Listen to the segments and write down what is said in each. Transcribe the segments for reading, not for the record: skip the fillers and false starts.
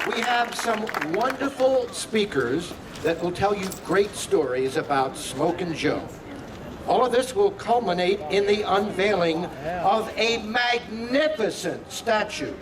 We have some wonderful speakers that will tell you great stories about Smokin' Joe. All of this will culminate in the unveiling of a magnificent statue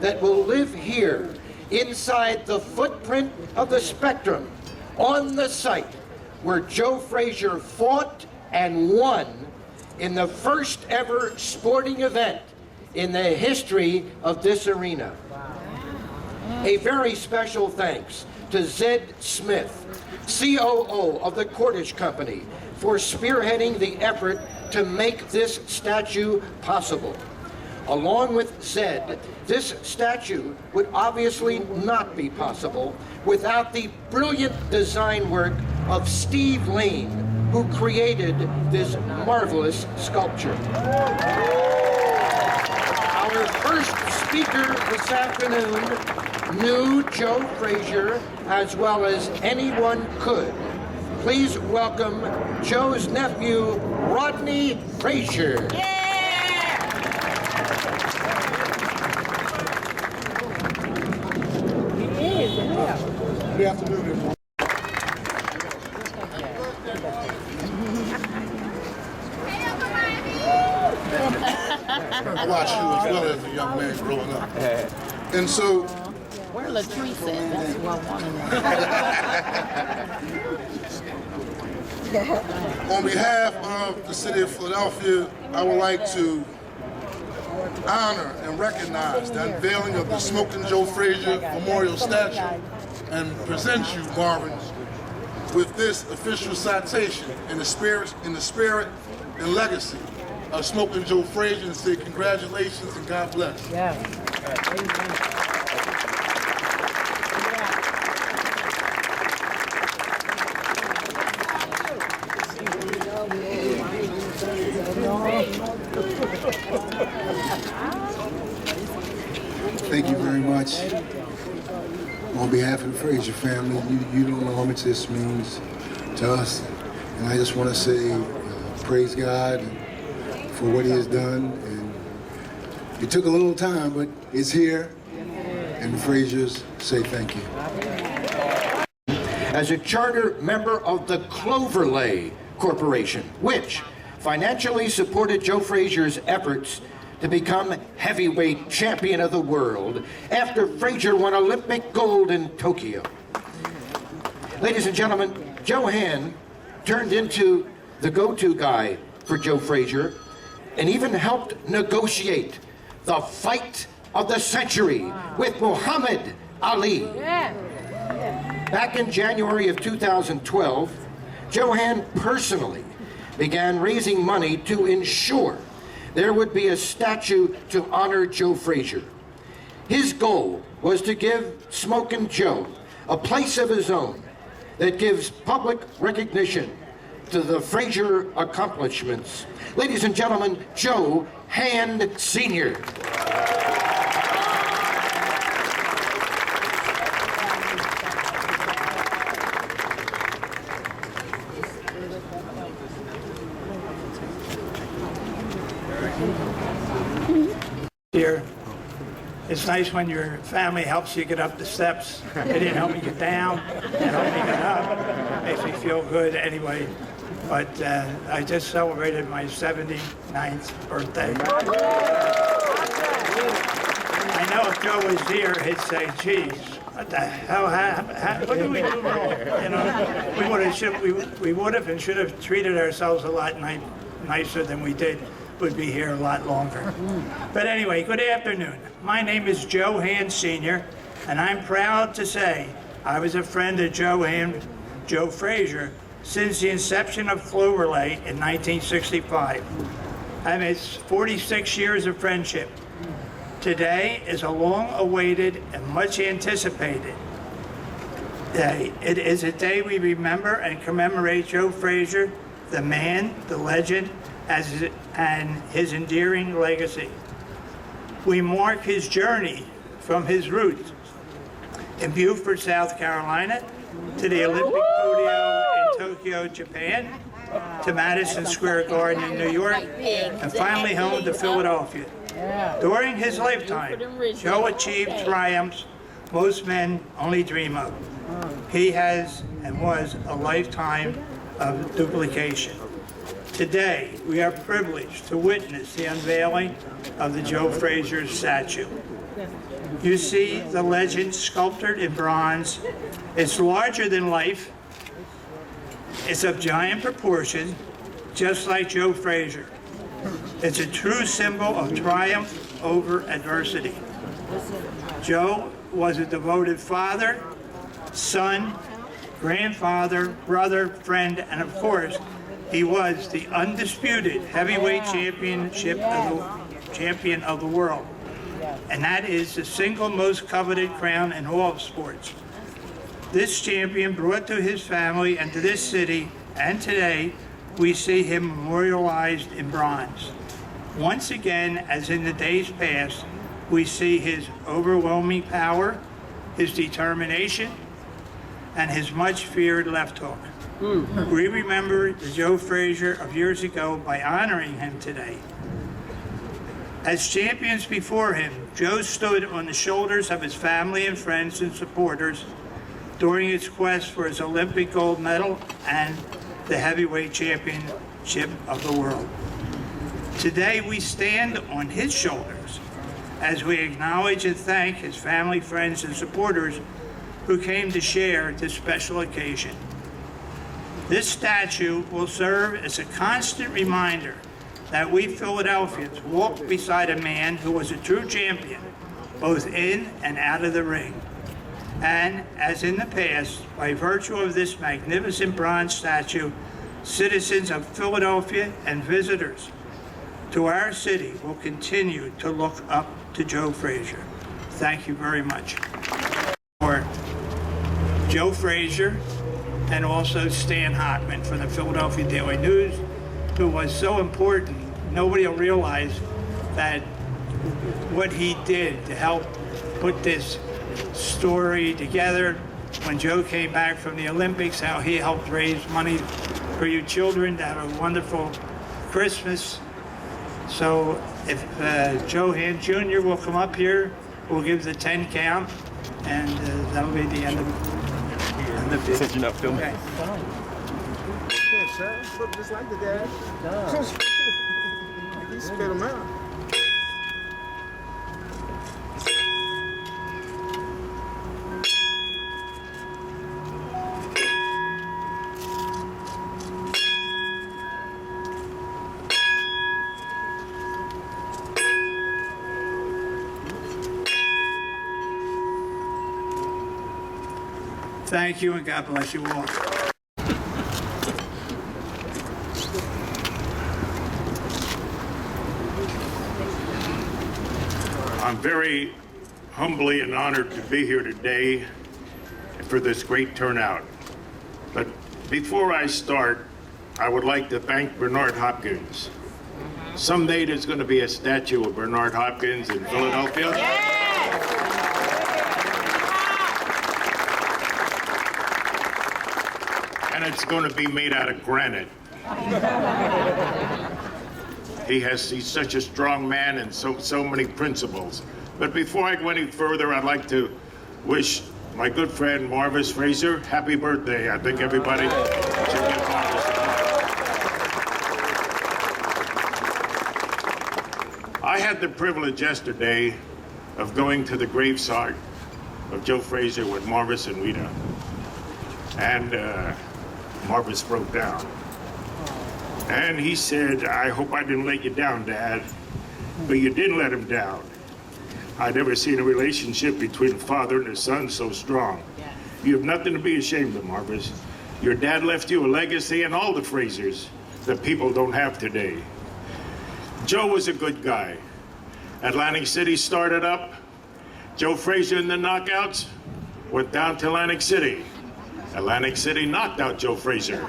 that will live here inside the footprint of the Spectrum on the site where Joe Frazier fought and won in the first ever sporting event in the history of this arena. A very special thanks to Zed Smith, COO of the Cordish Company, for spearheading the effort to make this statue possible. Along with Zed, this statue would obviously not be possible without the brilliant design work of Steve Lane, who created this marvelous sculpture. Our first speaker this afternoon knew Joe Frazier as well as anyone could. Please welcome Joe's nephew, Rodney Frazier. Good afternoon, everyone. I watched you as well as a young man growing up. And so... Where Latrice at? That's who I want to know. On behalf of the city of Philadelphia, I would like to honor and recognize the unveiling of the Smokin' Joe Frazier Memorial Statue and present you, Marvin, with this official citation in the spirit and legacy of Smokin' Joe Frazier, and say congratulations and God bless. Yeah. Thank you very much. On behalf of the Frazier family, you don't know how much this means to us. And I just want to say praise God for what he has done. And it took a little time, but it's here. And the Fraziers say thank you. As a charter member of the Cloverlay Corporation, which financially supported Joe Frazier's efforts to become heavyweight champion of the world after Frazier won Olympic gold in Tokyo. Ladies and gentlemen, Joe Hand turned into the go-to guy for Joe Frazier and even helped negotiate the fight of the century with Muhammad Ali. Back in January of 2012, Joe Hand personally began raising money to ensure there would be a statue to honor Joe Frazier. His goal was to give Smokin' Joe a place of his own that gives public recognition to the Frazier accomplishments. Ladies and gentlemen, Joe Hand Sr. Here, it's nice when your family helps you get up the steps. They didn't help me get down, they helped me get up. Makes me feel good anyway. But I just celebrated my 79th birthday. I know if Joe was here, he'd say, geez, what the hell happened? What did we do wrong? You know, we would have and should have treated ourselves a lot nicer than we did. Would be here a lot longer. But anyway, good afternoon. My name is Joe Hand Sr., and I'm proud to say I was a friend of Joe Frazier since the inception of Cloverlay in 1965. And it's 46 years of friendship. Today is a long-awaited and much-anticipated day. It is a day we remember and commemorate Joe Frazier, the man, the legend, and his endearing legacy. We mark his journey from his roots in Beaufort, South Carolina, to the Olympic podium in Tokyo, Japan, to Madison Square Garden in New York, and finally home to Philadelphia. During his lifetime, Joe achieved triumphs most men only dream of. He has and was a lifetime of duplication. Today, we are privileged to witness the unveiling of the Joe Frazier statue. You see the legend sculptured in bronze. It's larger than life. It's of giant proportions, just like Joe Frazier. It's a true symbol of triumph over adversity. Joe was a devoted father, son, grandfather, brother, friend, and of course, he was the undisputed heavyweight champion of the world. And that is the single most coveted crown in all of sports. This champion brought to his family and to this city, and today, we see him memorialized in bronze. Once again, as in the days past, we see his overwhelming power, his determination, and his much feared left hook. We remember the Joe Frazier of years ago by honoring him today. As champions before him, Joe stood on the shoulders of his family and friends and supporters during his quest for his Olympic gold medal and the heavyweight championship of the world. Today we stand on his shoulders as we acknowledge and thank his family, friends, and supporters who came to share this special occasion. This statue will serve as a constant reminder that we Philadelphians walk beside a man who was a true champion, both in and out of the ring. And, as in the past, by virtue of this magnificent bronze statue, citizens of Philadelphia and visitors to our city will continue to look up to Joe Frazier. Thank you very much. For Joe Frazier and also Stan Hockman from the Philadelphia Daily News, who was so important. Nobody will realize that what he did to help put this story together when Joe came back from the Olympics, how he helped raise money for you children to have a wonderful Christmas. So if Joe Hand Jr. will come up here, we'll give the 10 count, and that'll be the end of the video. Since you're not filming. Okay. Yeah, sir. Look just like the dad. He spit him out. Thank you, and God bless you all. I'm very humbly and honored to be here today for this great turnout. But before I start, I would like to thank Bernard Hopkins. Someday there's going to be a statue of Bernard Hopkins in Philadelphia. And it's going to be made out of granite. He's such a strong man and so many principles. But before I go any further, I'd like to wish my good friend Marvis Frazier happy birthday. I think everybody should give Marvis a I had the privilege yesterday of going to the gravesite of Joe Frazier with Marvis and Rita. And Marvis broke down. And he said, I hope I didn't let you down, Dad. But you did let him down. I'd never seen a relationship between a father and a son so strong. You have nothing to be ashamed of, Marvis. Your dad left you a legacy and all the Fraziers that people don't have today. Joe was a good guy. Atlantic City started up. Joe Frazier in the knockouts went down to Atlantic City. Atlantic City knocked out Joe Frazier.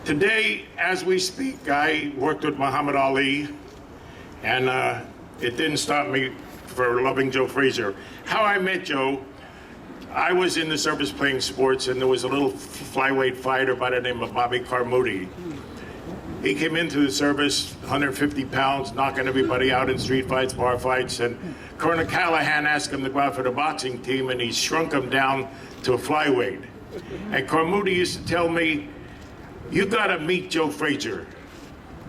Today, as we speak, I worked with Muhammad Ali, and it didn't stop me for loving Joe Frazier. How I met Joe, I was in the service playing sports, and there was a little flyweight fighter by the name of Bobby Carmody. He came into the service, 150 pounds, knocking everybody out in street fights, bar fights, and Colonel Callahan asked him to go out for the boxing team, and he shrunk him down to a flyweight. And Carmody used to tell me, you gotta meet Joe Frazier.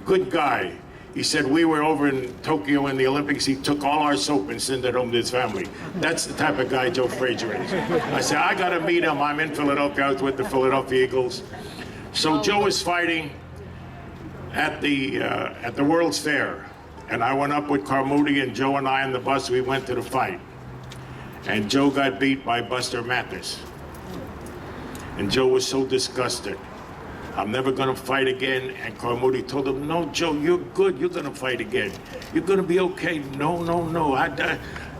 Good guy. He said, we were over in Tokyo in the Olympics, he took all our soap and sent it home to his family. That's the type of guy Joe Frazier is. I said, I gotta meet him. I'm in Philadelphia, I was with the Philadelphia Eagles. So Joe was fighting at the World's Fair. And I went up with Carmody, and Joe and I on the bus, we went to the fight. And Joe got beat by Buster Mathis. And Joe was so disgusted. I'm never gonna fight again. And Carmody told him, no, Joe, you're good, you're gonna fight again. You're gonna be okay. No, no, no.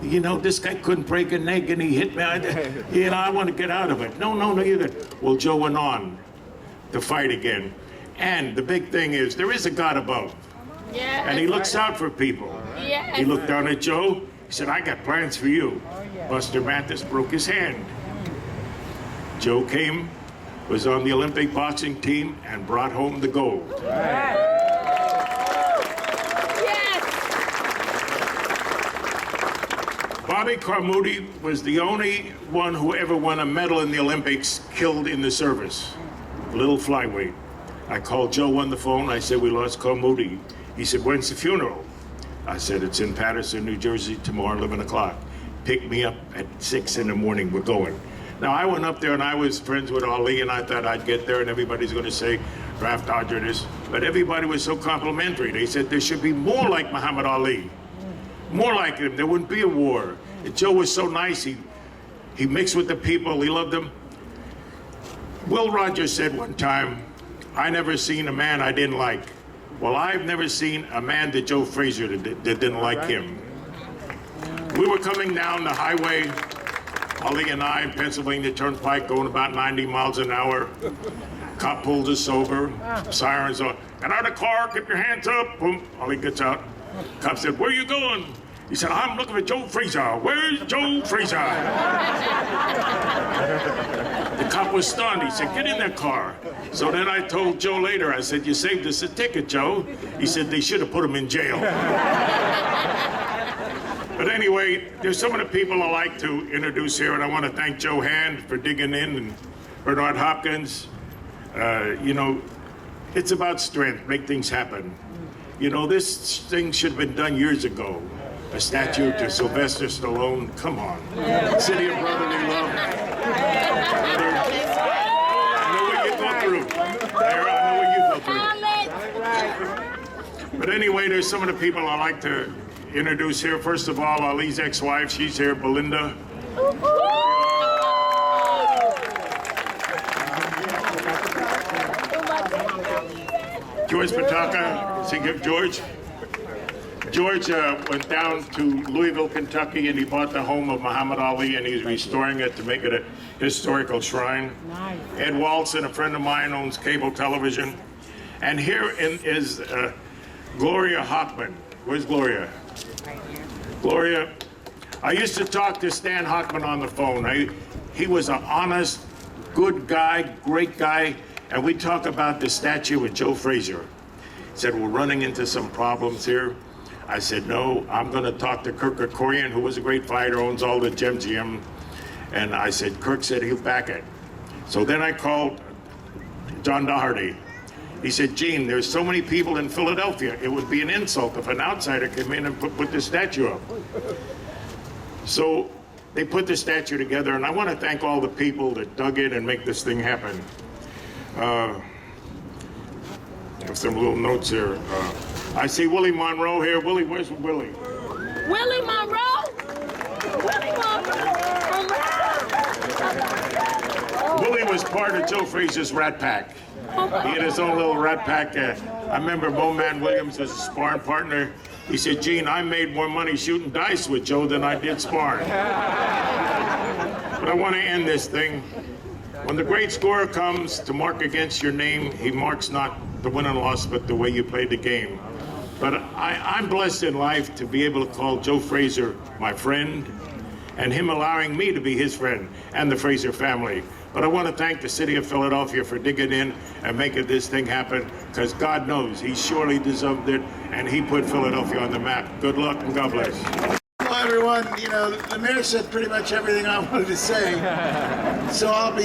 You know, this guy couldn't break a neck and he hit me. I want to get out of it. No, no, no, you're good. Well, Joe went on to fight again. And the big thing is, there is a God above. Yeah. And he looks out for people. Yeah. He looked down at Joe, he said, I got plans for you. Buster Mathis broke his hand. Joe came, was on the Olympic boxing team, and brought home the gold. Yes. Bobby Carmody was the only one who ever won a medal in the Olympics killed in the service. Little flyweight. I called Joe on the phone. I said, we lost Carmody. He said, when's the funeral? I said, it's in Paterson, New Jersey, tomorrow, 11 o'clock. Pick me up at 6 in the morning, we're going. Now, I went up there and I was friends with Ali, and I thought I'd get there and everybody's gonna say, draft Dodger this. But everybody was so complimentary. They said there should be more like Muhammad Ali. More like him, there wouldn't be a war. And Joe was so nice, he mixed with the people, he loved them. Will Rogers said one time, I never seen a man I didn't like. Well, I've never seen a man that Joe Frazier that didn't like him. We were coming down the highway, Ali and I, in Pennsylvania Turnpike, going about 90 miles an hour. Cop pulled us over, sirens on. Get out of the car, get your hands up. Boom, Ali gets out. Cop said, where are you going? He said, I'm looking for Joe Frazier. Where's Joe Frazier? The cop was stunned. He said, get in that car. So then I told Joe later, I said, you saved us a ticket, Joe. He said, they should have put him in jail. But anyway, there's some of the people I like to introduce here, and I want to thank Joe Hand for digging in, and Bernard Hopkins. You know, it's about strength, make things happen. You know, this thing should have been done years ago. A statue to Sylvester Stallone, come on. City of Brotherly Love. Brother, I know what you go through. Sarah, I know what you go through. But anyway, there's some of the people I like to introduce here. First of all, Ali's ex-wife, she's here, Belinda. George Pataka, sing it, George. George went down to Louisville, Kentucky, and he bought the home of Muhammad Ali, and he's restoring it to make it a historical shrine. Nice. Ed Walson, a friend of mine, owns cable television. And here is Gloria Hockman. Where's Gloria? Right here. Gloria, I used to talk to Stan Hockman on the phone. He was an honest, good guy, great guy, and we talk about the statue with Joe Frazier. He said, we're running into some problems here. I said, no, I'm gonna talk to Kirk Kerkorian, who was a great fighter, owns all the GM. And I said, Kirk said he'll back it. So then I called John Doherty. He said, Gene, there's so many people in Philadelphia, it would be an insult if an outsider came in and put the statue up. So they put the statue together, and I want to thank all the people that dug in and make this thing happen. I have some little notes here. I see Willie Monroe here. Willie, where's Willie? Willie Monroe? Willie Monroe? Willie was part of Joe Frazier's Rat Pack. He had his own little Rat Pack. I remember Bowman Williams as a sparring partner. He said, Gene, I made more money shooting dice with Joe than I did sparring. But I want to end this thing. When the great scorer comes to mark against your name, he marks not the win and loss, but the way you played the game. But I'm blessed in life to be able to call Joe Frazier my friend and him allowing me to be his friend and the Frazier family. But I want to thank the city of Philadelphia for digging in and making this thing happen, because God knows he surely deserved it, and he put Philadelphia on the map. Good luck and God bless. Hello, everyone. You know, the mayor said pretty much everything I wanted to say. So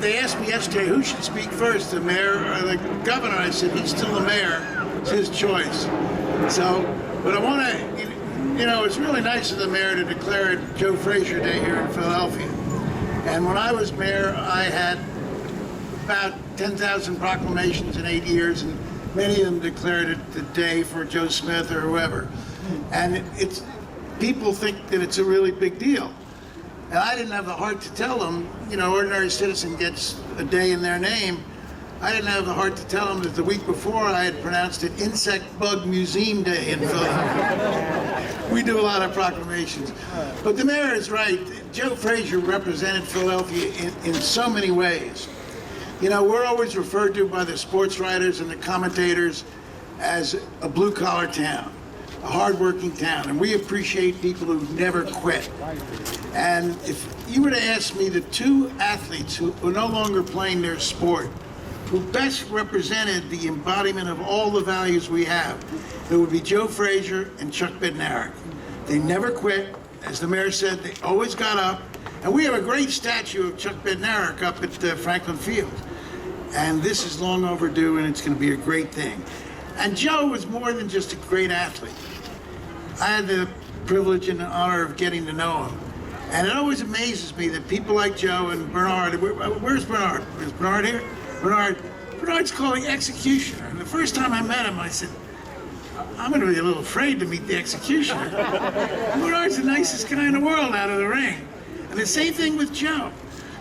they asked me yesterday who should speak first, the mayor or the governor. I said, he's still the mayor. It's his choice. So, but I want to, you know, it's really nice of the mayor to declare it Joe Frazier Day here in Philadelphia. And when I was mayor, I had about 10,000 proclamations in 8 years, and many of them declared it the day for Joe Smith or whoever. And people think that it's a really big deal. And I didn't have the heart to tell them, you know, ordinary citizen gets a day in their name. I didn't have the heart to tell them that the week before I had pronounced it Insect Bug Museum Day in Philadelphia. We do a lot of proclamations. But the mayor is right. Joe Frazier represented Philadelphia in so many ways. You know, we're always referred to by the sports writers and the commentators as a blue-collar town, a hard-working town, and we appreciate people who never quit. And if you were to ask me the two athletes who are no longer playing their sport, who best represented the embodiment of all the values we have, it would be Joe Frazier and Chuck Bednarik. They never quit. As the mayor said, they always got up. And we have a great statue of Chuck Bednarik up at Franklin Field. And this is long overdue, and it's going to be a great thing. And Joe was more than just a great athlete. I had the privilege and the honor of getting to know him. And it always amazes me that people like Joe and Bernard, where's Bernard? Is Bernard here? Bernard's calling executioner. And the first time I met him, I said, I'm going to be a little afraid to meet the executioner. Bernard's the nicest guy in the world out of the ring. And the same thing with Joe.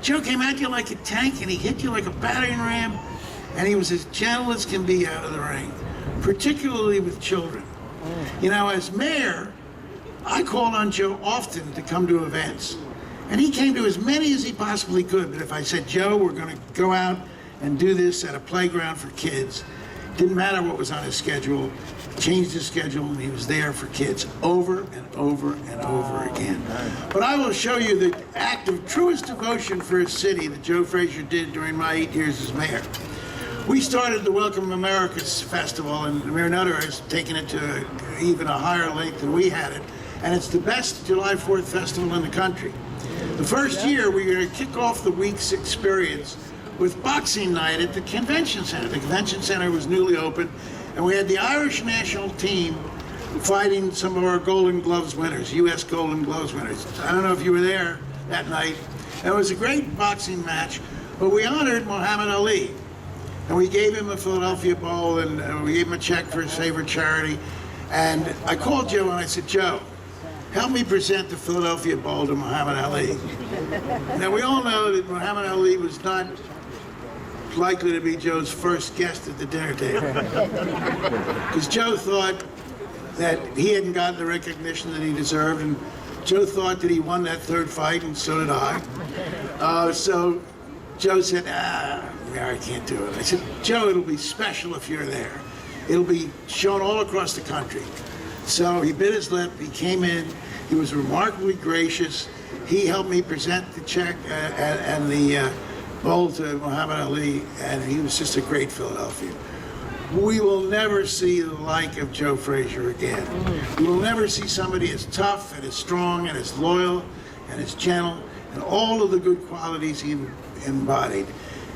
Joe came at you like a tank, and he hit you like a battering ram, and he was as gentle as can be out of the ring, particularly with children. You know, as mayor, I called on Joe often to come to events, and he came to as many as he possibly could. But if I said, Joe, we're going to go out and do this at a playground for kids, didn't matter what was on his schedule, changed his schedule, and he was there for kids over and over and over again. But I will show you the act of truest devotion for his city that Joe Frazier did during my 8 years as mayor. We started the Welcome America's Festival, and Mayor Nutter has taken it to even a higher length than we had it. And it's the best July 4th festival in the country. The first year, we were going to kick off the week's experience with boxing night at the convention center. The convention center was newly opened, and we had the Irish national team fighting some of our Golden Gloves winners, U.S. Golden Gloves winners. I don't know if you were there that night. It was a great boxing match, but we honored Muhammad Ali. And we gave him a Philadelphia Bowl, and we gave him a check for his favorite charity. And I called Joe and I said, Joe, help me present the Philadelphia Bowl to Muhammad Ali. Now, we all know that Muhammad Ali was not likely to be Joe's first guest at the dinner table. Because Joe thought that he hadn't gotten the recognition that he deserved, and Joe thought that he won that third fight, and so did I. So Joe said, I can't do it. I said, Joe, it'll be special if you're there. It'll be shown all across the country. So he bit his lip, he came in, he was remarkably gracious. He helped me present the check and the bowl to Muhammad Ali, and he was just a great Philadelphian. We will never see the like of Joe Frazier again. We will never see somebody as tough and as strong and as loyal and as gentle and all of the good qualities he embodied.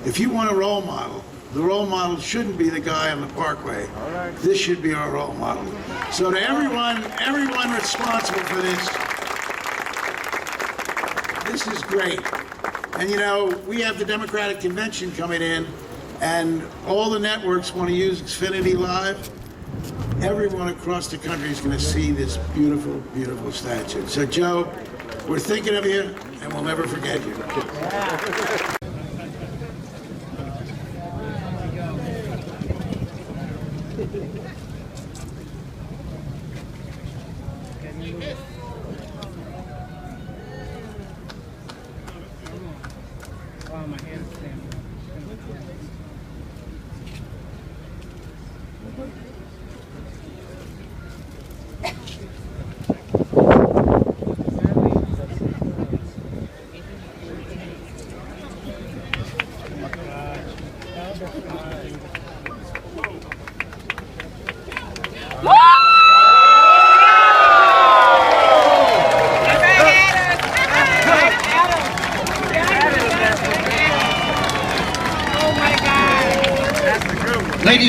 If you want a role model, the role model shouldn't be the guy on the Parkway. This should be our role model. So to everyone responsible for this is great. And you know, we have the Democratic Convention coming in, and all the networks want to use Xfinity Live. Everyone across the country is going to see this beautiful, beautiful statue. So Joe, we're thinking of you, and we'll never forget you. Oh, my hand's cramped. Ladies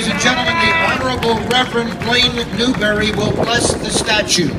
and gentlemen, the Honorable Reverend Blaine Newberry will bless the statue.